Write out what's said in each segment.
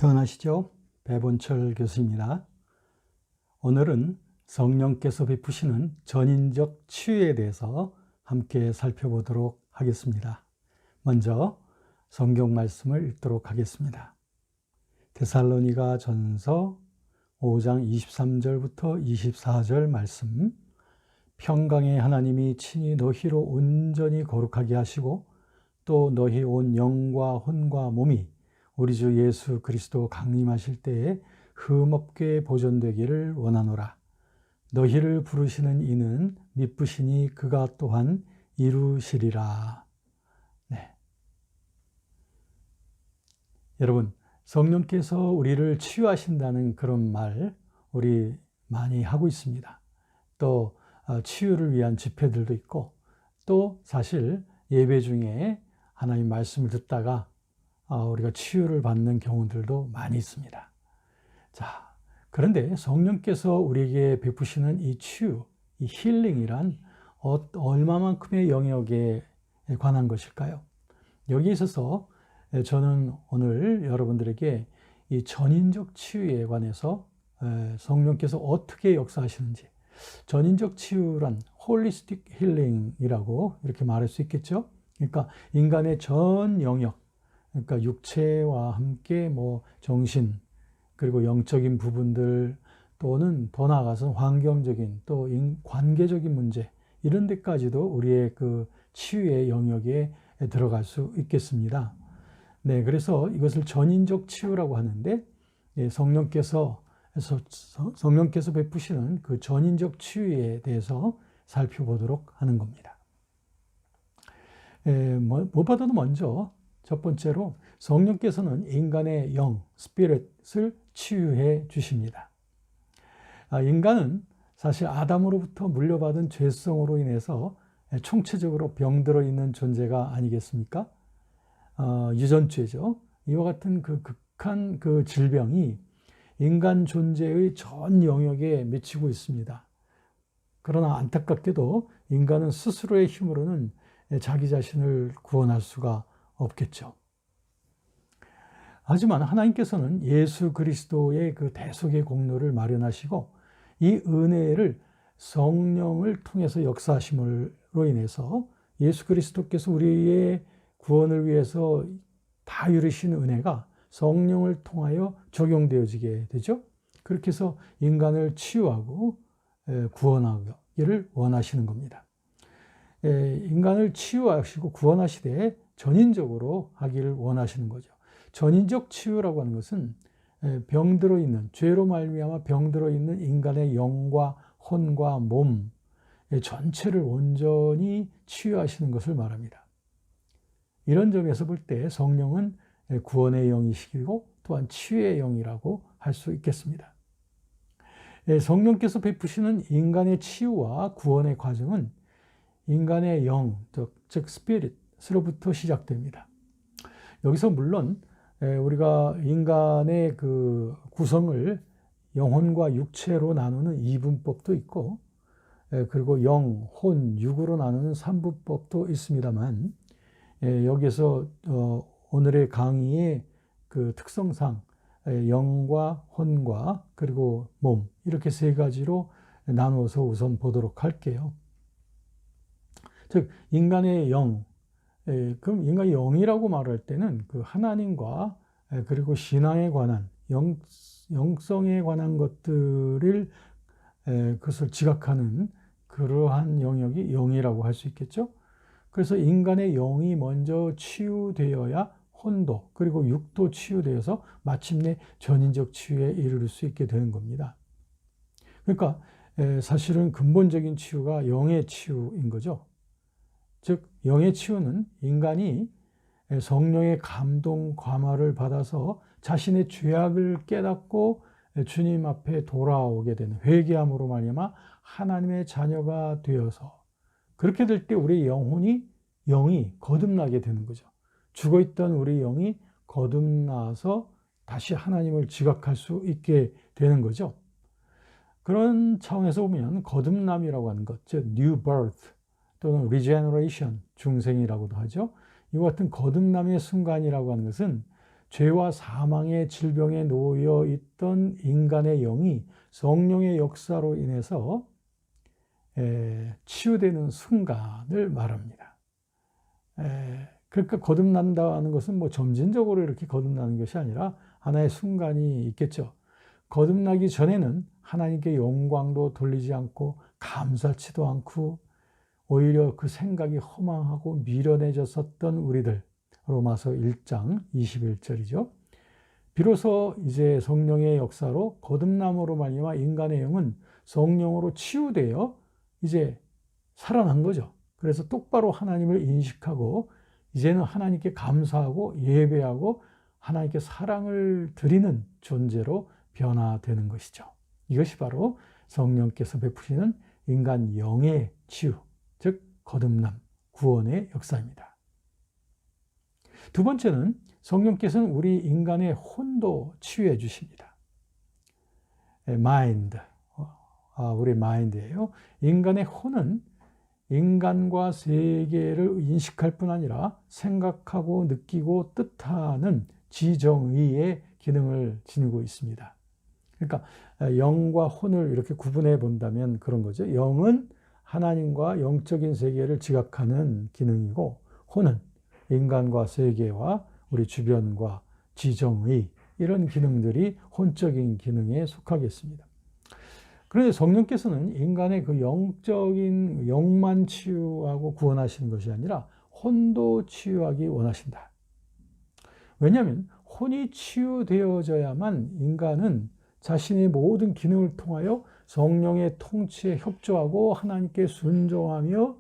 평안하시죠? 배본철 교수입니다. 오늘은 성령께서 베푸시는 전인적 치유에 대해서 함께 살펴보도록 하겠습니다. 먼저 성경 말씀을 읽도록 하겠습니다. 데살로니가 전서 5장 23절부터 24절 말씀. 평강의 하나님이 친히 너희로 온전히 거룩하게 하시고 또 너희 온 영과 혼과 몸이 우리 주 예수 그리스도 강림하실 때에 흠없게 보존되기를 원하노라. 너희를 부르시는 이는 미쁘시니 그가 또한 이루시리라. 네. 여러분, 성령께서 우리를 치유하신다는 그런 말 우리 많이 하고 있습니다. 또 치유를 위한 집회들도 있고, 또 사실 예배 중에 하나님 말씀을 듣다가 우리가 치유를 받는 경우들도 많이 있습니다. 자, 그런데 성령께서 우리에게 베푸시는 이 치유, 이 힐링이란 얼마만큼의 영역에 관한 것일까요? 여기에 있어서 저는 오늘 여러분들에게 이 전인적 치유에 관해서 성령께서 어떻게 역사하시는지, 전인적 치유란 홀리스틱 힐링이라고 이렇게 말할 수 있겠죠? 그러니까 인간의 전 영역, 그러니까 육체와 함께 정신, 그리고 영적인 부분들, 또는 더 나아가서 환경적인 또 관계적인 문제, 이런 데까지도 우리의 그 치유의 영역에 들어갈 수 있겠습니다. 네, 그래서 이것을 전인적 치유라고 하는데, 성령께서 베푸시는 그 전인적 치유에 대해서 살펴보도록 하는 겁니다. 무엇보다도 먼저 첫 번째로 성령께서는 인간의 영, 스피릿을 치유해 주십니다. 인간은 사실 아담으로부터 물려받은 죄성으로 인해서 총체적으로 병들어 있는 존재가 아니겠습니까? 유전죄죠. 이와 같은 그 극한 그 질병이 인간 존재의 전 영역에 미치고 있습니다. 그러나 안타깝게도 인간은 스스로의 힘으로는 자기 자신을 구원할 수가 없겠죠. 하지만 하나님께서는 예수 그리스도의 그 대속의 공로를 마련하시고 이 은혜를 성령을 통해서 역사하심으로 인해서 예수 그리스도께서 우리의 구원을 위해서 다 이루신 은혜가 성령을 통하여 적용되어지게 되죠. 그렇게 해서 인간을 치유하고 구원하기를 원하시는 겁니다. 인간을 치유하시고 구원하시되 전인적으로 하기를 원하시는 거죠. 전인적 치유라고 하는 것은 병들어 있는, 죄로 말미암아 병들어 있는 인간의 영과 혼과 몸 전체를 온전히 치유하시는 것을 말합니다. 이런 점에서 볼 때 성령은 구원의 영이시고 또한 치유의 영이라고 할 수 있겠습니다. 성령께서 베푸시는 인간의 치유와 구원의 과정은 인간의 영, 즉 스피릿으로부터 시작됩니다. 여기서 물론 우리가 인간의 그 구성을 영혼과 육체로 나누는 이분법도 있고, 그리고 영, 혼, 육으로 나누는 삼분법도 있습니다만, 여기서 오늘의 강의의 그 특성상 영과 혼과 그리고 몸, 이렇게 세 가지로 나누어서 우선 보도록 할게요. 즉 인간의 영, 그럼 인간의 영이라고 말할 때는 그 하나님과 그리고 신앙에 관한 영성에 관한 것들을 그것을 지각하는 그러한 영역이 영이라고 할 수 있겠죠. 그래서 인간의 영이 먼저 치유되어야 혼도 그리고 육도 치유되어서 마침내 전인적 치유에 이르를 수 있게 되는 겁니다. 그러니까 사실은 근본적인 치유가 영의 치유인 거죠. 즉 영의 치유는 인간이 성령의 감동, 감화를 받아서 자신의 죄악을 깨닫고 주님 앞에 돌아오게 되는, 회개함으로 말미암아 하나님의 자녀가 되어서, 그렇게 될 때 우리 영이 거듭나게 되는 거죠. 죽어있던 우리 영이 거듭나서 다시 하나님을 지각할 수 있게 되는 거죠. 그런 차원에서 보면 거듭남이라고 하는 것, 즉 new birth 또는 regeneration, 중생이라고도 하죠. 이와 같은 거듭남의 순간이라고 하는 것은 죄와 사망의 질병에 놓여 있던 인간의 영이 성령의 역사로 인해서 치유되는 순간을 말합니다. 그러니까 거듭난다는 것은 뭐 점진적으로 이렇게 거듭나는 것이 아니라 하나의 순간이 있겠죠. 거듭나기 전에는 하나님께 영광도 돌리지 않고 감사치도 않고 오히려 그 생각이 허망하고 미련해졌었던 우리들, 로마서 1장 21절이죠. 비로소 이제 성령의 역사로 거듭남으로 말미암아 인간의 영은 성령으로 치유되어 이제 살아난 거죠. 그래서 똑바로 하나님을 인식하고 이제는 하나님께 감사하고 예배하고 하나님께 사랑을 드리는 존재로 변화되는 것이죠. 이것이 바로 성령께서 베푸시는 인간 영의 치유, 즉 거듭남, 구원의 역사입니다. 두 번째는 성령께서는 우리 인간의 혼도 치유해 주십니다. 마인드, 우리 마인드예요. 인간의 혼은 인간과 세계를 인식할 뿐 아니라 생각하고 느끼고 뜻하는 지정의의 기능을 지니고 있습니다. 그러니까 영과 혼을 이렇게 구분해 본다면 그런 거죠. 영은 하나님과 영적인 세계를 지각하는 기능이고 혼은 인간과 세계와 우리 주변과 지정의 이런 기능들이 혼적인 기능에 속하겠습니다. 그런데 성령께서는 인간의 그 영적인 영만 치유하고 구원하시는 것이 아니라 혼도 치유하기 원하신다. 왜냐하면 혼이 치유되어져야만 인간은 자신의 모든 기능을 통하여 성령의 통치에 협조하고 하나님께 순종하며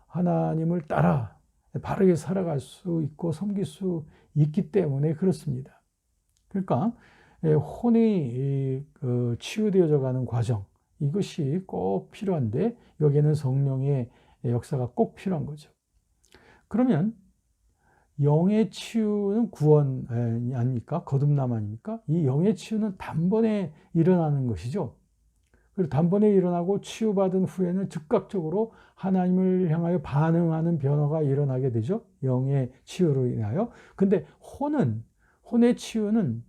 하나님을 따라 바르게 살아갈 수 있고 섬길 수 있기 때문에 그렇습니다. 그러니까 혼이 치유되어져 가는 과정, 이것이 꼭 필요한데 여기에는 성령의 역사가 꼭 필요한 거죠. 그러면 영의 치유는 구원 아닙니까? 거듭남 아닙니까? 이 영의 치유는 단번에 일어나는 것이죠. 그리고 단번에 일어나고 치유받은 후에는 즉각적으로 하나님을 향하여 반응하는 변화가 일어나게 되죠. 영의 치유로 인하여. 근데 혼의 치유는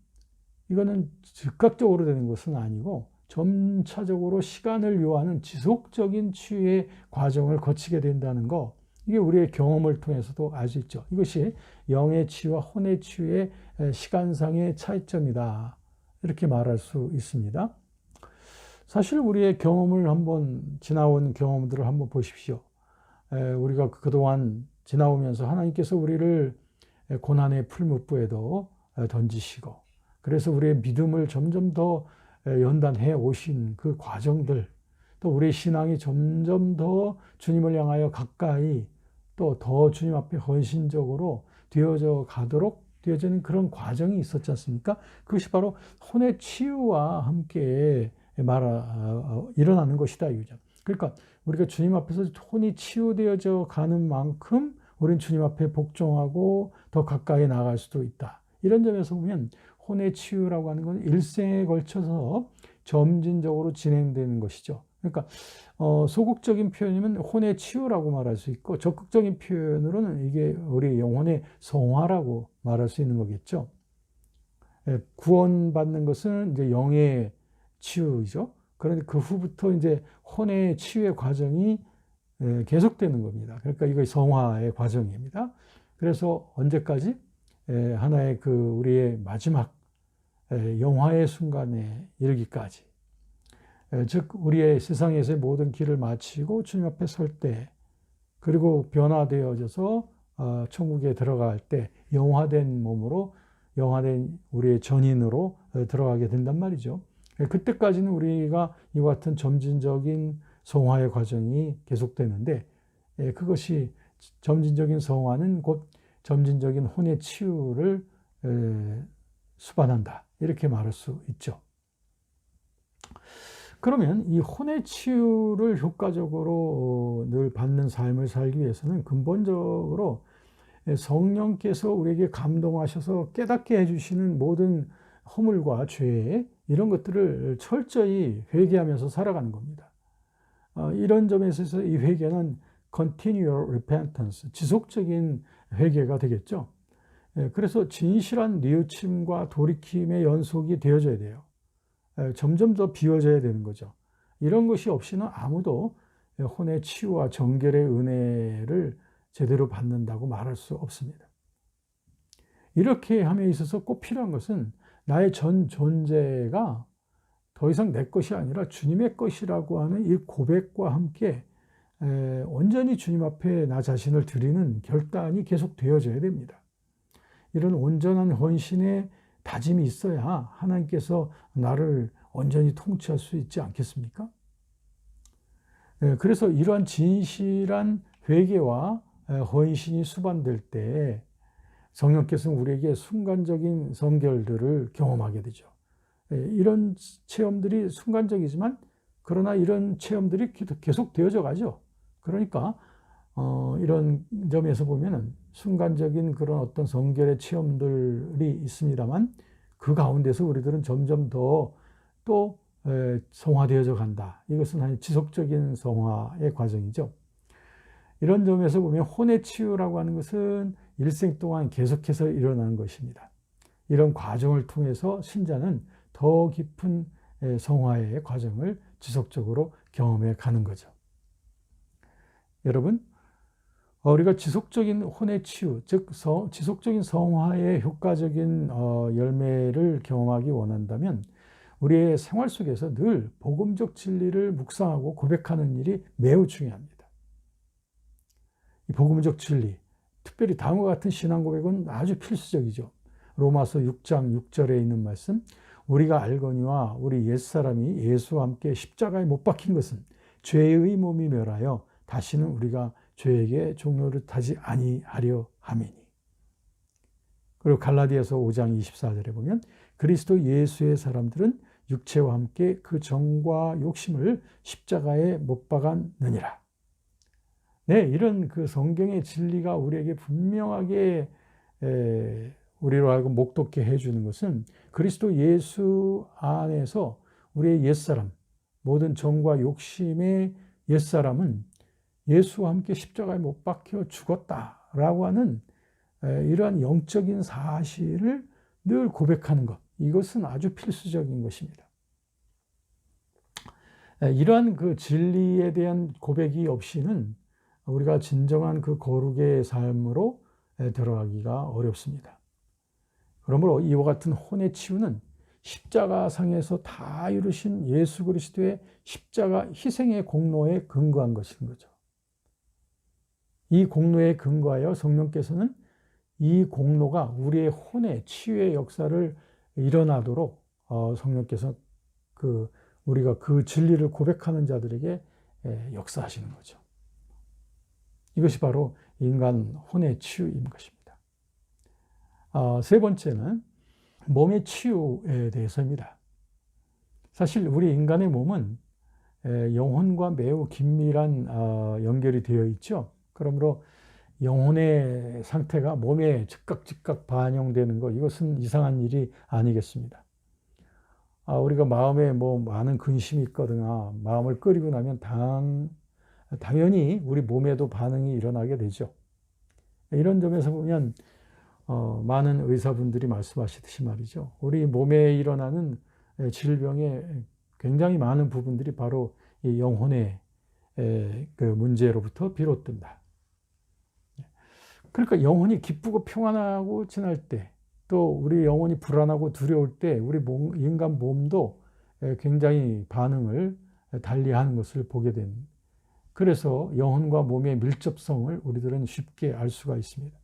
이거는 즉각적으로 되는 것은 아니고 점차적으로 시간을 요하는 지속적인 치유의 과정을 거치게 된다는 거, 이게 우리의 경험을 통해서도 알 수 있죠. 이것이 영의 치유와 혼의 치유의 시간상의 차이점이다, 이렇게 말할 수 있습니다. 사실 우리의 경험을 한번 지나온 경험들을 한번 보십시오. 우리가 그동안 지나오면서 하나님께서 우리를 고난의 풀무불에도 던지시고 그래서 우리의 믿음을 점점 더 연단해 오신 그 과정들, 또 우리의 신앙이 점점 더 주님을 향하여 가까이 또 더 주님 앞에 헌신적으로 되어져 가도록 되어지는 그런 과정이 있었지 않습니까? 그것이 바로 혼의 치유와 함께 일어나는 것이다, 이거죠. 그러니까 우리가 주님 앞에서 혼이 치유되어져 가는 만큼 우리는 주님 앞에 복종하고 더 가까이 나아갈 수도 있다. 이런 점에서 보면 혼의 치유라고 하는 건 일생에 걸쳐서 점진적으로 진행되는 것이죠. 그러니까 소극적인 표현이면 혼의 치유라고 말할 수 있고 적극적인 표현으로는 이게 우리 영혼의 성화라고 말할 수 있는 거겠죠. 구원받는 것은 이제 영의 치유이죠. 그런데 그 후부터 이제 혼의 치유의 과정이 계속되는 겁니다. 그러니까 이거 성화의 과정입니다. 그래서 언제까지? 하나의 그 우리의 마지막 영화의 순간에 이르기까지, 즉 우리의 세상에서의 모든 길을 마치고 주님 앞에 설 때, 그리고 변화되어져서 천국에 들어갈 때 영화된 몸으로, 영화된 우리의 전인으로 들어가게 된단 말이죠. 그때까지는 우리가 이와 같은 점진적인 성화의 과정이 계속되는데, 그것이 점진적인 성화는 곧 점진적인 혼의 치유를 수반한다, 이렇게 말할 수 있죠. 그러면 이 혼의 치유를 효과적으로 늘 받는 삶을 살기 위해서는 근본적으로 성령께서 우리에게 감동하셔서 깨닫게 해주시는 모든 허물과 죄, 이런 것들을 철저히 회개하면서 살아가는 겁니다. 이런 점에 있어서 이 회개는 continual repentance, 지속적인 회개가 되겠죠. 그래서 진실한 뉘우침과 돌이킴의 연속이 되어져야 돼요. 점점 더 비워져야 되는 거죠. 이런 것이 없이는 아무도 혼의 치유와 정결의 은혜를 제대로 받는다고 말할 수 없습니다. 이렇게 함에 있어서 꼭 필요한 것은 나의 전 존재가 더 이상 내 것이 아니라 주님의 것이라고 하는 이 고백과 함께 온전히 주님 앞에 나 자신을 드리는 결단이 계속 되어져야 됩니다. 이런 온전한 헌신의 다짐이 있어야 하나님께서 나를 온전히 통치할 수 있지 않겠습니까? 그래서 이러한 진실한 회개와 헌신이 수반될 때 성령께서는 우리에게 순간적인 성결들을 경험하게 되죠. 이런 체험들이 순간적이지만 그러나 이런 체험들이 계속 되어져 가죠. 그러니까 이런 점에서 보면은 순간적인 그런 어떤 성결의 체험들이 있습니다만 그 가운데서 우리들은 점점 더 또 성화되어져 간다. 이것은 한 지속적인 성화의 과정이죠. 이런 점에서 보면 혼의 치유라고 하는 것은 일생 동안 계속해서 일어나는 것입니다. 이런 과정을 통해서 신자는 더 깊은 성화의 과정을 지속적으로 경험해 가는 거죠. 여러분, 우리가 지속적인 혼의 치유, 즉 지속적인 성화의 효과적인 열매를 경험하기 원한다면 우리의 생활 속에서 늘 복음적 진리를 묵상하고 고백하는 일이 매우 중요합니다. 이 복음적 진리, 특별히 다음과 같은 신앙 고백은 아주 필수적이죠. 로마서 6장 6절에 있는 말씀, 우리가 알거니와 우리 옛사람이 예수와 함께 십자가에 못 박힌 것은 죄의 몸이 멸하여 다시는 우리가 죄에게 종노릇하지 아니하려 함이니. 그리고 갈라디아서 5장 24절에 보면 그리스도 예수의 사람들은 육체와 함께 그 정과 욕심을 십자가에 못 박았느니라. 네, 이런 그 성경의 진리가 우리에게 분명하게 우리로 하여금 목돋게 해주는 것은 그리스도 예수 안에서 우리의 옛사람, 모든 정과 욕심의 옛사람은 예수와 함께 십자가에 못 박혀 죽었다라고 하는 이러한 영적인 사실을 늘 고백하는 것, 이것은 아주 필수적인 것입니다. 이러한 그 진리에 대한 고백이 없이는 우리가 진정한 그 거룩의 삶으로 들어가기가 어렵습니다. 그러므로 이와 같은 혼의 치유는 십자가상에서 다 이루신 예수 그리스도의 십자가 희생의 공로에 근거한 것인 거죠. 이 공로에 근거하여 성령께서는 이 공로가 우리의 혼의 치유의 역사를 일어나도록 성령께서 우리가 그 진리를 고백하는 자들에게 역사하시는 거죠. 이것이 바로 인간 혼의 치유인 것입니다. 세 번째는 몸의 치유에 대해서입니다. 사실 우리 인간의 몸은 영혼과 매우 긴밀한 연결이 되어 있죠. 그러므로 영혼의 상태가 몸에 즉각 반영되는 것, 이것은 이상한 일이 아니겠습니다. 우리가 마음에 많은 근심이 있거나 마음을 끓이고 나면 당연히 우리 몸에도 반응이 일어나게 되죠. 이런 점에서 보면 많은 의사분들이 말씀하시듯이 말이죠. 우리 몸에 일어나는 질병의 굉장히 많은 부분들이 바로 이 영혼의 그 문제로부터 비롯된다. 그러니까 영혼이 기쁘고 평안하고 지날 때, 또 우리 영혼이 불안하고 두려울 때 우리 인간 몸도 굉장히 반응을 달리하는 것을 보게 된. 그래서 영혼과 몸의 밀접성을 우리들은 쉽게 알 수가 있습니다.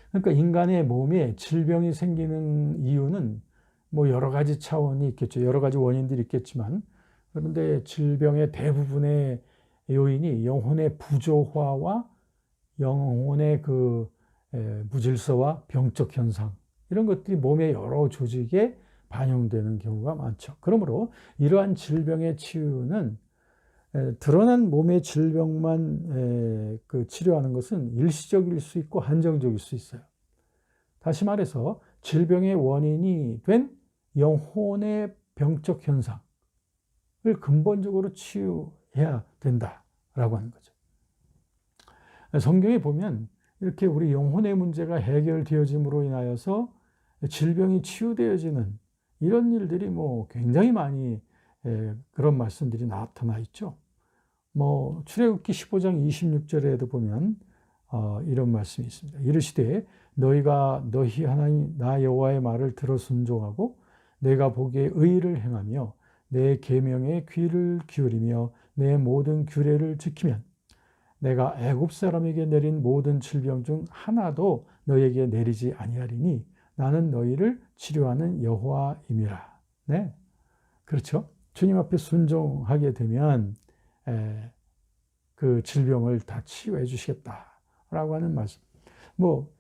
그러니까 인간의 몸에 질병이 생기는 이유는 여러 가지 차원이 있겠죠. 여러 가지 원인들이 있겠지만, 그런데 질병의 대부분의 요인이 영혼의 부조화와 영혼의 그 무질서와 병적 현상, 이런 것들이 몸의 여러 조직에 반영되는 경우가 많죠. 그러므로 이러한 질병의 치유는 드러난 몸의 질병만 치료하는 것은 일시적일 수 있고 한정적일 수 있어요. 다시 말해서 질병의 원인이 된 영혼의 병적 현상을 근본적으로 치유해야 된다라고 하는 거죠. 성경에 보면 이렇게 우리 영혼의 문제가 해결되어짐으로 인하여서 질병이 치유되어지는 이런 일들이 뭐 굉장히 많이 그런 말씀들이 나타나 있죠. 뭐 출애굽기 15장 26절에도 보면 이런 말씀이 있습니다. 이르시되 너희가 너희 하나님 나 여호와의 말을 들어 순종하고 내가 보기에 의를 행하며 내 계명에 귀를 기울이며 내 모든 규례를 지키면 내가 애굽 사람에게 내린 모든 질병 중 하나도 너에게 내리지 아니하리니 나는 너희를 치료하는 여호와임이라. 네, 그렇죠. 주님 앞에 순종하게 되면 그 질병을 다 치유해 주시겠다라고 하는 말씀. 뭐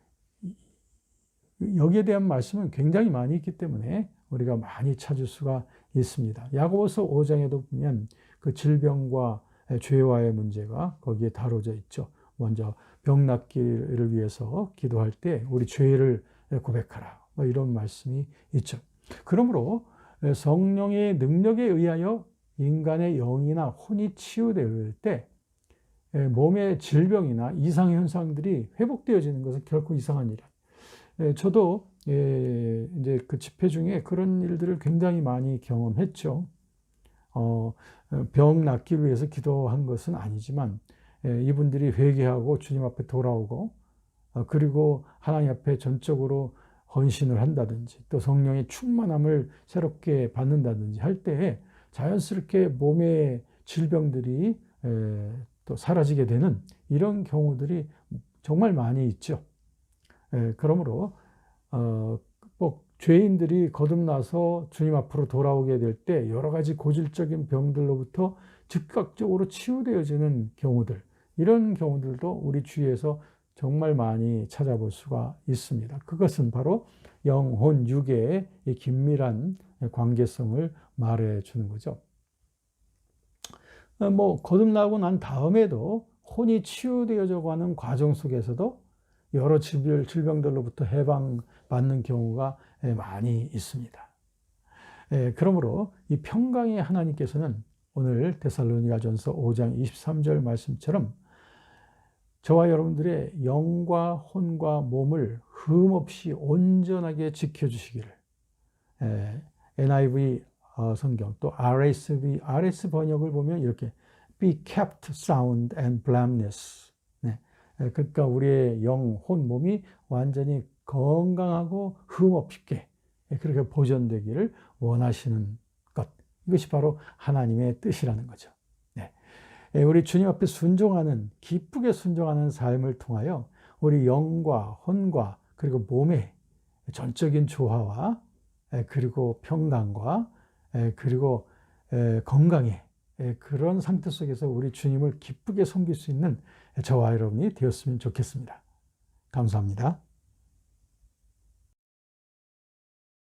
여기에 대한 말씀은 굉장히 많이 있기 때문에 우리가 많이 찾을 수가 있습니다. 야고보서 5장에도 보면 그 질병과 죄와의 문제가 거기에 다뤄져 있죠. 먼저 병 낫기를 위해서 기도할 때 우리 죄를 고백하라. 뭐 이런 말씀이 있죠. 그러므로 성령의 능력에 의하여 인간의 영이나 혼이 치유될 때 몸의 질병이나 이상현상들이 회복되어지는 것은 결코 이상한 일이에요. 저도 이제 그 집회 중에 그런 일들을 굉장히 많이 경험했죠. 병 낫기 위해서 기도한 것은 아니지만 이분들이 회개하고 주님 앞에 돌아오고 그리고 하나님 앞에 전적으로 헌신을 한다든지 또 성령의 충만함을 새롭게 받는다든지 할 때에 자연스럽게 몸의 질병들이 또 사라지게 되는 이런 경우들이 정말 많이 있죠. 그러므로 꼭 죄인들이 거듭나서 주님 앞으로 돌아오게 될 때 여러 가지 고질적인 병들로부터 즉각적으로 치유되어지는 경우들, 이런 경우들도 우리 주위에서 정말 많이 찾아볼 수가 있습니다. 그것은 바로 영혼, 육의 긴밀한 관계성을 말해주는 거죠. 뭐 거듭나고 난 다음에도 혼이 치유되어져 가는 과정 속에서도 여러 질병들로부터 해방받는 경우가 많이 있습니다. 그러므로 이 평강의 하나님께서는 오늘 데살로니가전서 5장 23절 말씀처럼 저와 여러분들의 영과 혼과 몸을 흠없이 온전하게 지켜주시기를, NIV 성경 또 RS 번역을 보면 이렇게 be kept sound and blameless. 네. 그러니까 우리의 영, 혼, 몸이 완전히 건강하고 흠없게 그렇게 보존되기를 원하시는 것. 이것이 바로 하나님의 뜻이라는 거죠. 네. 우리 주님 앞에 기쁘게 순종하는 삶을 통하여 우리 영과 혼과 그리고 몸의 전적인 조화와 그리고 평강과 그리고 건강의 그런 상태 속에서 우리 주님을 기쁘게 섬길 수 있는 저와 여러분이 되었으면 좋겠습니다. 감사합니다.